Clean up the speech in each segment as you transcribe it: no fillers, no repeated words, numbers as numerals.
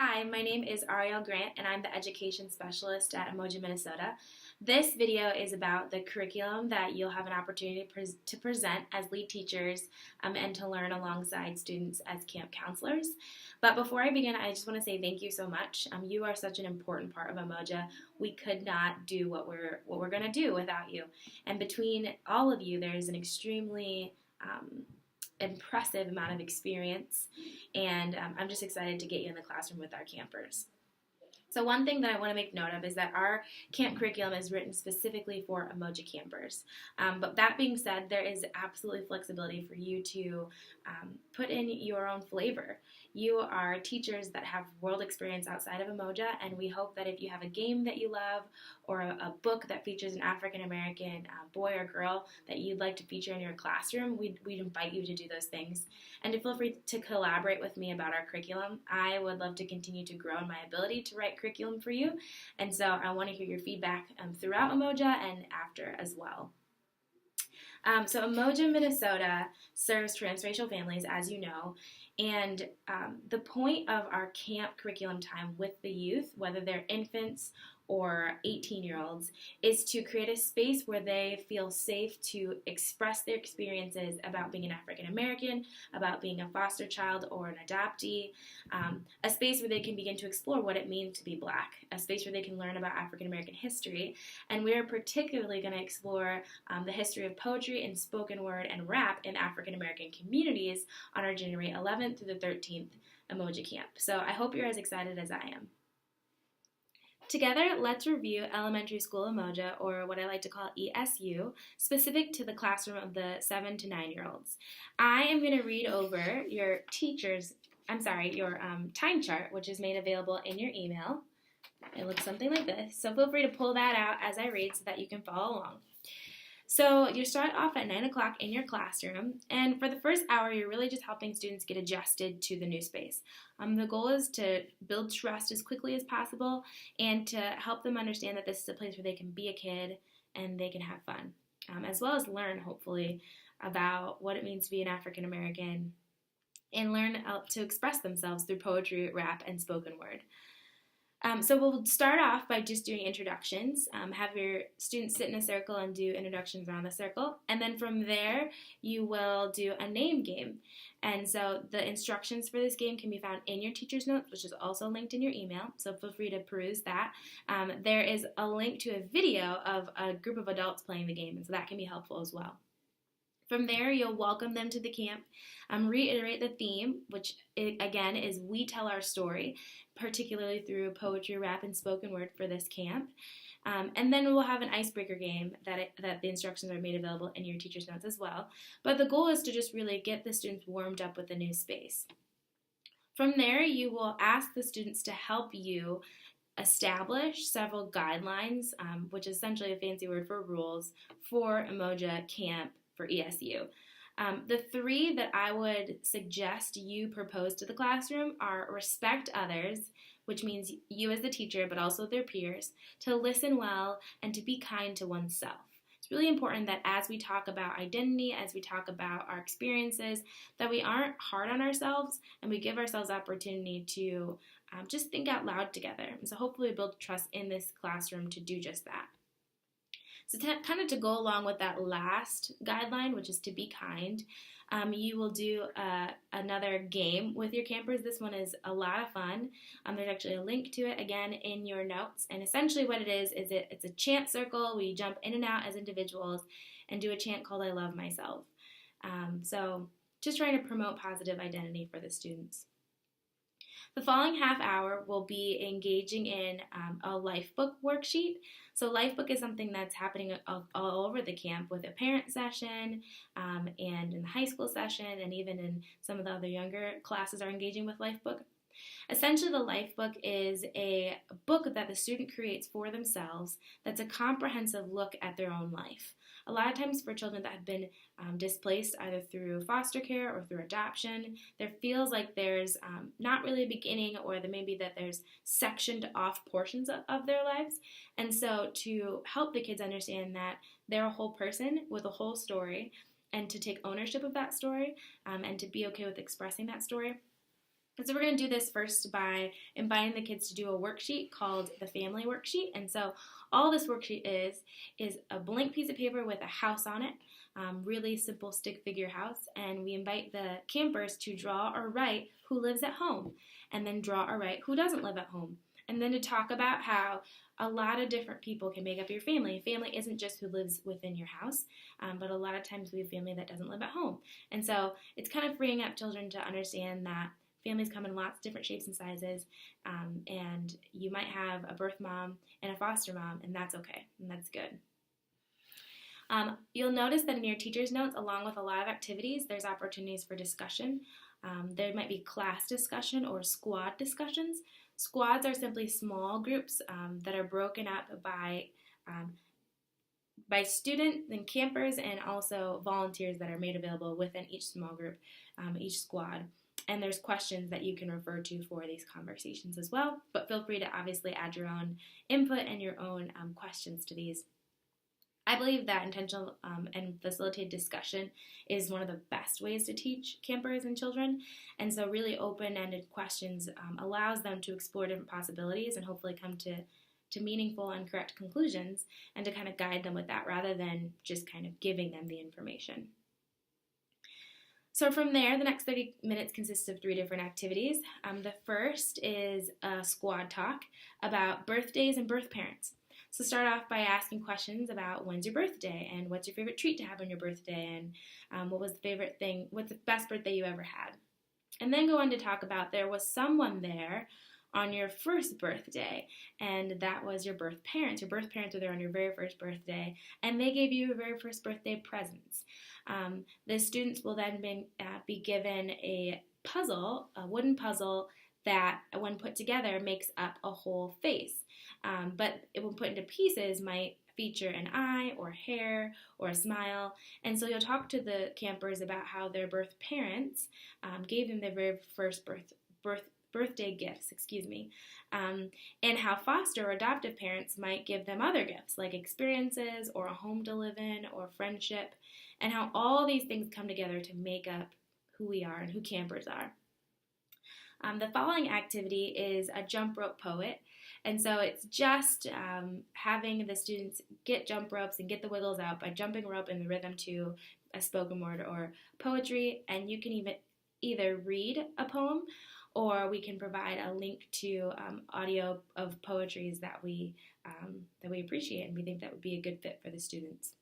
Hi, my name is Ariel Grant and I'm the Education Specialist at Umoja, Minnesota. This video is about the curriculum that you'll have an opportunity to present as lead teachers and to learn alongside students as camp counselors. But before I begin, I just want to say thank you so much. You are such an important part of Umoja. We could not do what we're going to do without you. And between all of you, there's an extremely impressive amount of experience, and I'm just excited to get you in the classroom with our campers. So one thing that I want to make note of is that our camp curriculum is written specifically for Umoja campers. But that being said, there is absolutely flexibility for you to put in your own flavor. You are teachers that have world experience outside of Umoja, and we hope that if you have a game that you love or a book that features an African American boy or girl that you'd like to feature in your classroom, we'd invite you to do those things. And to feel free to collaborate with me about our curriculum. I would love to continue to grow in my ability to write curriculum for you, and so I want to hear your feedback throughout Umoja and after as well. So Umoja, Minnesota serves transracial families, as you know, and the point of our camp curriculum time with the youth, whether they're infants or 18-year-olds, is to create a space where they feel safe to express their experiences about being an African American, about being a foster child or an adoptee, a space where they can begin to explore what it means to be Black, a space where they can learn about African American history, and we are particularly going to explore the history of poetry and spoken word and rap in African American communities on our January 11th through the 13th Umoja Camp. So I hope you're as excited as I am. Together, let's review Elementary School Umoja, or what I like to call ESU, specific to the classroom of the 7 to 9-year-olds. I am going to read over your time chart, which is made available in your email. It looks something like this, so feel free to pull that out as I read so that you can follow along. So you start off at 9 o'clock in your classroom, and for the first hour, you're really just helping students get adjusted to the new space. The goal is to build trust as quickly as possible and to help them understand that this is a place where they can be a kid and they can have fun, as well as learn, hopefully, about what it means to be an African American and learn to express themselves through poetry, rap, and spoken word. So we'll start off by just doing introductions. Have your students sit in a circle and do introductions around the circle. And then from there, you will do a name game. And so the instructions for this game can be found in your teacher's notes, which is also linked in your email. So feel free to peruse that. There is a link to a video of a group of adults playing the game, and so that can be helpful as well. From there, you'll welcome them to the camp, reiterate the theme, which again is We Tell Our Story, particularly through poetry, rap, and spoken word for this camp. And then we'll have an icebreaker game that the instructions are made available in your teacher's notes as well. But the goal is to just really get the students warmed up with the new space. From there, you will ask the students to help you establish several guidelines, which is essentially a fancy word for rules, for Umoja Camp for ESU. The three that I would suggest you propose to the classroom are respect others, which means you as the teacher, but also their peers, to listen well, and to be kind to oneself. It's really important that as we talk about identity, as we talk about our experiences, that we aren't hard on ourselves and we give ourselves opportunity to just think out loud together. And so hopefully we build trust in this classroom to do just that. So kind of to go along with that last guideline, which is to be kind, you will do another game with your campers. This one is a lot of fun. There's actually a link to it, again, in your notes. And essentially what it is it's a chant circle. We jump in and out as individuals and do a chant called I Love Myself. So just trying to promote positive identity for the students. The following half hour will be engaging in a Lifebook worksheet. So Lifebook is something that's happening all over the camp with a parent session and in the high school session, and even in some of the other younger classes are engaging with Lifebook. Essentially, the Lifebook is a book that the student creates for themselves that's a comprehensive look at their own life. A lot of times for children that have been displaced either through foster care or through adoption, there feels like there's not really a beginning, or maybe that there's sectioned off portions of their lives. And so to help the kids understand that they're a whole person with a whole story, and to take ownership of that story, and to be okay with expressing that story, And so we're going to do this first by inviting the kids to do a worksheet called the family worksheet. And so all this worksheet is a blank piece of paper with a house on it, really simple stick figure house. And we invite the campers to draw or write who lives at home, and then draw or write who doesn't live at home. And then to talk about how a lot of different people can make up your family. Family isn't just who lives within your house, but a lot of times we have family that doesn't live at home. And so it's kind of freeing up children to understand that families come in lots of different shapes and sizes, and you might have a birth mom and a foster mom, and that's okay, and that's good. You'll notice that in your teacher's notes, along with a lot of activities, there's opportunities for discussion. There might be class discussion or squad discussions. Squads are simply small groups that are broken up by students and campers, and also volunteers that are made available within each small group, each squad. And there's questions that you can refer to for these conversations as well, but feel free to obviously add your own input and your own questions to these. I believe that intentional and facilitated discussion is one of the best ways to teach campers and children. And so really open-ended questions allows them to explore different possibilities and hopefully come to meaningful and correct conclusions, and to kind of guide them with that rather than just kind of giving them the information. So from there, the next 30 minutes consists of 3 different activities. The first is a squad talk about birthdays and birth parents. So start off by asking questions about when's your birthday, and what's your favorite treat to have on your birthday, and what's the best birthday you ever had. And then go on to talk about there was someone there on your first birthday, and that was your birth parents. Your birth parents were there on your very first birthday, and they gave you your very first birthday presents. The students will then be given a puzzle, a wooden puzzle, that when put together makes up a whole face. But it when put into pieces might feature an eye or hair or a smile. And so you'll talk to the campers about how their birth parents gave them their very first birthday gifts, and how foster or adoptive parents might give them other gifts like experiences or a home to live in or friendship, and how all these things come together to make up who we are and who campers are. The following activity is a jump rope poet, and so it's just having the students get jump ropes and get the wiggles out by jumping rope in the rhythm to a spoken word or poetry, and you can either read a poem, or we can provide a link to audio of poetries that we appreciate and we think that would be a good fit for the students.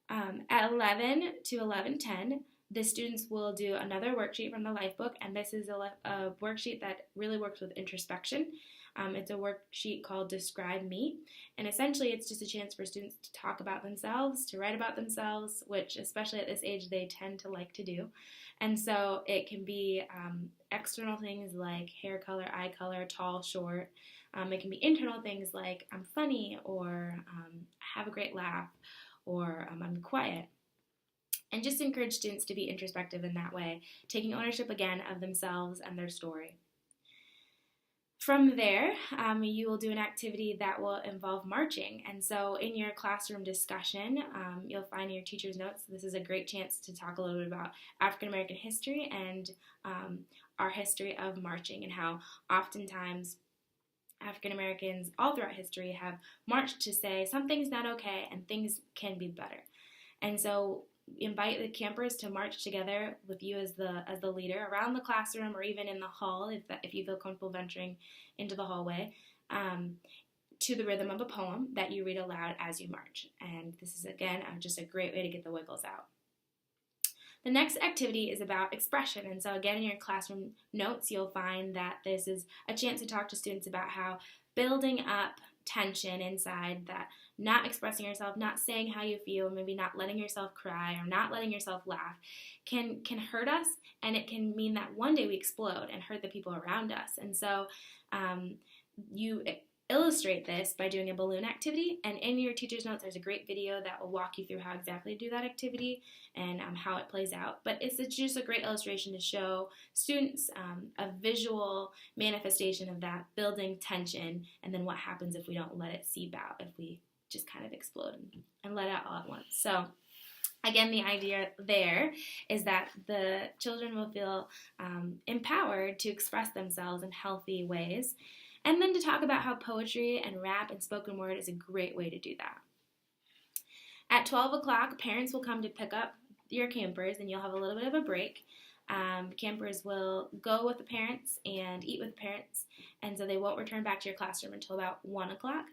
At 11 to 11:10, the students will do another worksheet from the Lifebook, and this is a worksheet that really works with introspection. It's a worksheet called Describe Me, and essentially it's just a chance for students to talk about themselves, to write about themselves, which especially at this age they tend to like to do. And so it can be external things like hair color, eye color, tall, short. It can be internal things like I'm funny, or have a great laugh, or I'm quiet. And just encourage students to be introspective in that way, taking ownership again of themselves and their story. From there, you will do an activity that will involve marching. And so in your classroom discussion, you'll find in your teacher's notes, this is a great chance to talk a little bit about African American history and our history of marching, and how oftentimes African Americans all throughout history have marched to say something's not okay and things can be better. And so invite the campers to march together with you as the leader around the classroom, or even in the hall if you feel comfortable venturing into the hallway, to the rhythm of a poem that you read aloud as you march. And this is, again, just a great way to get the wiggles out. The next activity is about expression, and so again in your classroom notes you'll find that this is a chance to talk to students about how building up tension inside, that not expressing yourself, not saying how you feel, maybe not letting yourself cry or not letting yourself laugh can hurt us, and it can mean that one day we explode and hurt the people around us. And so you illustrate this by doing a balloon activity, and in your teacher's notes there's a great video that will walk you through how exactly to do that activity and how it plays out. But it's just a great illustration to show students a visual manifestation of that building tension, and then what happens if we don't let it seep out, if we just kind of explode and let out all at once. So Again, the idea there is that the children will feel empowered to express themselves in healthy ways, and then to talk about how poetry and rap and spoken word is a great way to do that. At 12 o'clock, parents will come to pick up your campers, and you'll have a little bit of a break. Campers will go with the parents and eat with the parents, and so they won't return back to your classroom until about 1 o'clock.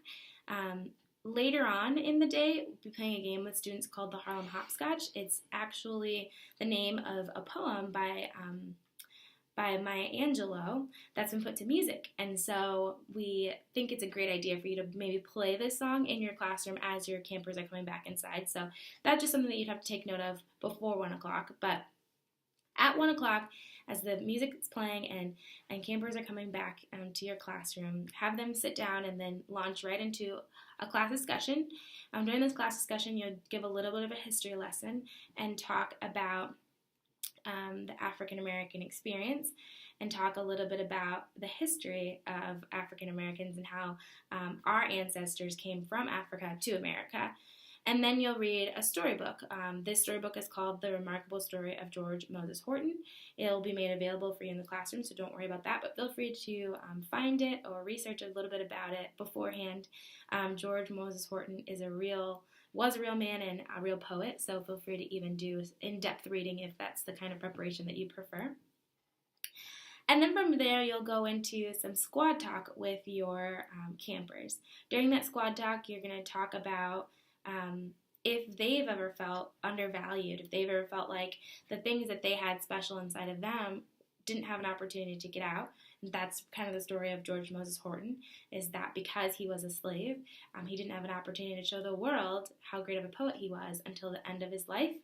Later on in the day, we'll be playing a game with students called the Harlem Hopscotch. It's actually the name of a poem by Maya Angelou that's been put to music. And so we think it's a great idea for you to maybe play this song in your classroom as your campers are coming back inside. So that's just something that you'd have to take note of before 1 o'clock. But at 1 o'clock, as the music is playing and campers are coming back to your classroom, have them sit down and then launch right into a class discussion. During this class discussion, you'll give a little bit of a history lesson and talk about the African American experience, and talk a little bit about the history of African Americans and how our ancestors came from Africa to America. And then you'll read a storybook. This storybook is called The Remarkable Story of George Moses Horton. It'll be made available for you in the classroom, so don't worry about that, but feel free to find it or research a little bit about it beforehand. George Moses Horton was a real man and a real poet, so feel free to even do in-depth reading if that's the kind of preparation that you prefer. And then from there, you'll go into some squad talk with your campers. During that squad talk, you're going to talk about if they've ever felt undervalued, if they've ever felt like the things that they had special inside of them didn't have an opportunity to get out. That's kind of the story of George Moses Horton, is that because he was a slave, he didn't have an opportunity to show the world how great of a poet he was until the end of his life.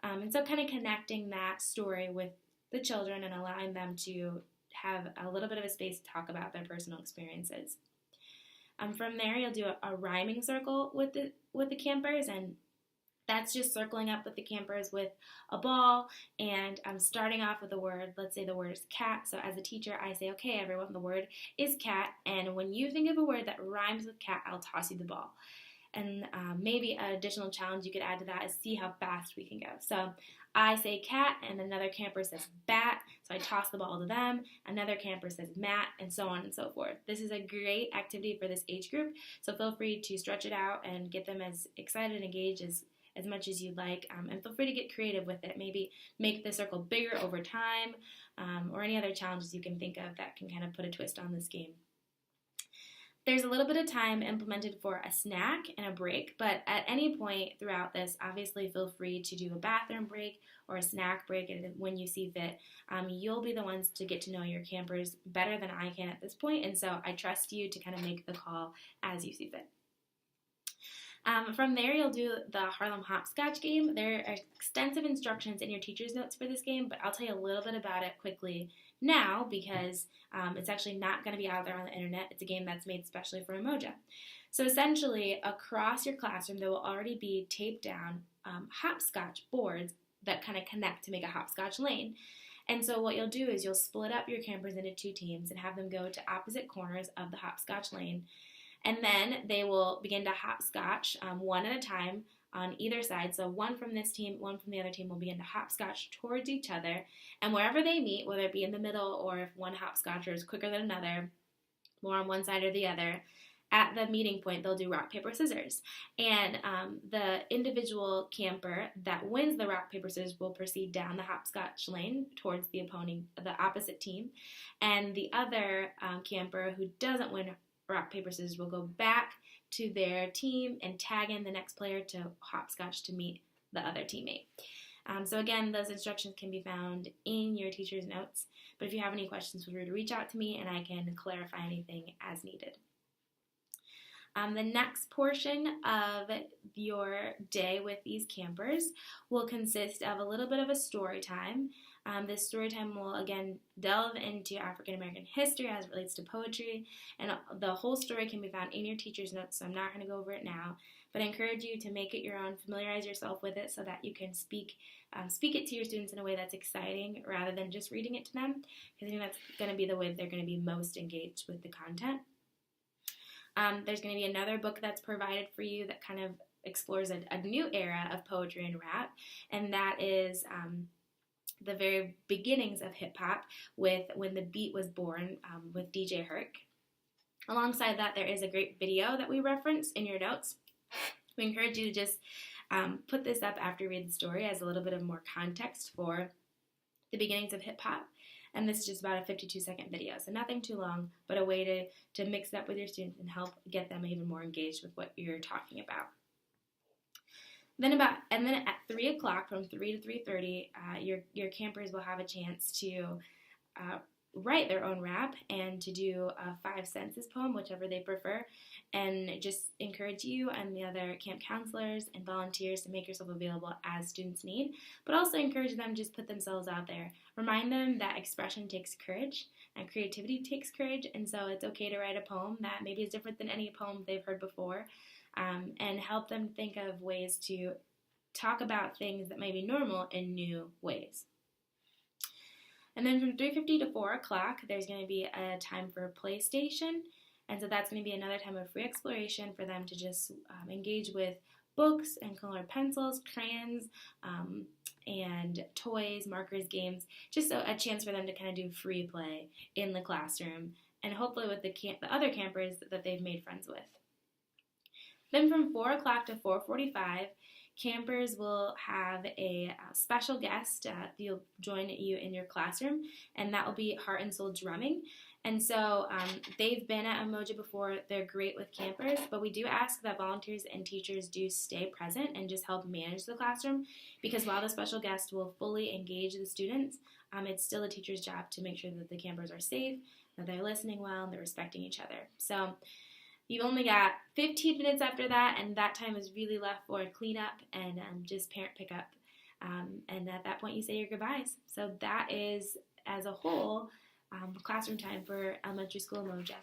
And so kind of connecting that story with the children and allowing them to have a little bit of a space to talk about their personal experiences. From there, you'll do a rhyming circle with the campers, and that's just circling up with the campers with a ball and starting off with a word. Let's say the word is cat. So as a teacher, I say, okay, everyone, the word is cat, and when you think of a word that rhymes with cat, I'll toss you the ball. And maybe an additional challenge you could add to that is see how fast we can go. So I say cat, and another camper says bat, so I toss the ball to them. Another camper says mat, and so on and so forth. This is a great activity for this age group, so feel free to stretch it out and get them as excited and engaged as much as you'd like, and feel free to get creative with it. Maybe make the circle bigger over time, or any other challenges you can think of that can kind of put a twist on this game. There's a little bit of time implemented for a snack and a break, but at any point throughout this, obviously feel free to do a bathroom break or a snack break when you see fit. You'll be the ones to get to know your campers better than I can at this point, and so I trust you to kind of make the call as you see fit. From there, you'll do the Harlem Hopscotch game. There are extensive instructions in your teacher's notes for this game, but I'll tell you a little bit about it quickly now because it's actually not going to be out there on the internet. It's a game that's made specially for Umoja. So essentially, across your classroom, there will already be taped down hopscotch boards that kind of connect to make a hopscotch lane. And so what you'll do is you'll split up your campers into two teams and have them go to opposite corners of the hopscotch lane. And then they will begin to hopscotch one at a time on either side. So one from this team, one from the other team will begin to hopscotch towards each other. And wherever they meet, whether it be in the middle or if one hopscotcher is quicker than another, more on one side or the other, at the meeting point, they'll do rock, paper, scissors. And the individual camper that wins the rock, paper, scissors will proceed down the hopscotch lane towards the opposite team. And the other camper who doesn't win rock, paper, scissors will go back to their team and tag in the next player to hopscotch to meet the other teammate. So again, those instructions can be found in your teacher's notes. But if you have any questions, feel free to reach out to me and I can clarify anything as needed. The next portion of your day with these campers will consist of a little bit of a story time. This story time will, again, delve into African American history as it relates to poetry, and the whole story can be found in your teacher's notes, so I'm not going to go over it now, but I encourage you to make it your own, familiarize yourself with it so that you can speak it to your students in a way that's exciting rather than just reading it to them, because I think that's going to be the way that they're going to be most engaged with the content. There's going to be another book that's provided for you that kind of explores a new era of poetry and rap, and that is the very beginnings of hip hop with When the Beat Was Born with DJ Herc. Alongside that, there is a great video that we reference in your notes. We encourage you to just put this up after you read the story as a little bit of more context for the beginnings of hip hop. And this is just about a 52-second video, so nothing too long, but a way to mix it up with your students and help get them even more engaged with what you're talking about. Then at 3 o'clock, from 3 to 3:30, your campers will have a chance to write their own rap and to do a 5 sentences poem, whichever they prefer, and just encourage you and the other camp counselors and volunteers to make yourself available as students need, but also encourage them to just put themselves out there. Remind them that expression takes courage and creativity takes courage, and so it's okay to write a poem that maybe is different than any poem they've heard before, and help them think of ways to talk about things that may be normal in new ways. And then from 3:50 to 4 o'clock, there's going to be a time for PlayStation. And so that's going to be another time of free exploration for them to just engage with books and colored pencils, crayons, and toys, markers, games. Just a chance for them to kind of do free play in the classroom, and hopefully with the other campers that they've made friends with. Then from 4 o'clock to 4:45, campers will have a special guest that'll join you in your classroom, and that will be Heart and Soul Drumming. And so they've been at Umoja before. They're great with campers, but we do ask that volunteers and teachers do stay present and just help manage the classroom, because while the special guest will fully engage the students, it's still a teacher's job to make sure that the campers are safe, that they're listening well, and they're respecting each other. So you've only got 15 minutes after that, and that time is really left for cleanup and just parent pickup. And at that point, you say your goodbyes. So that is, as a whole, classroom time for elementary school Umoja.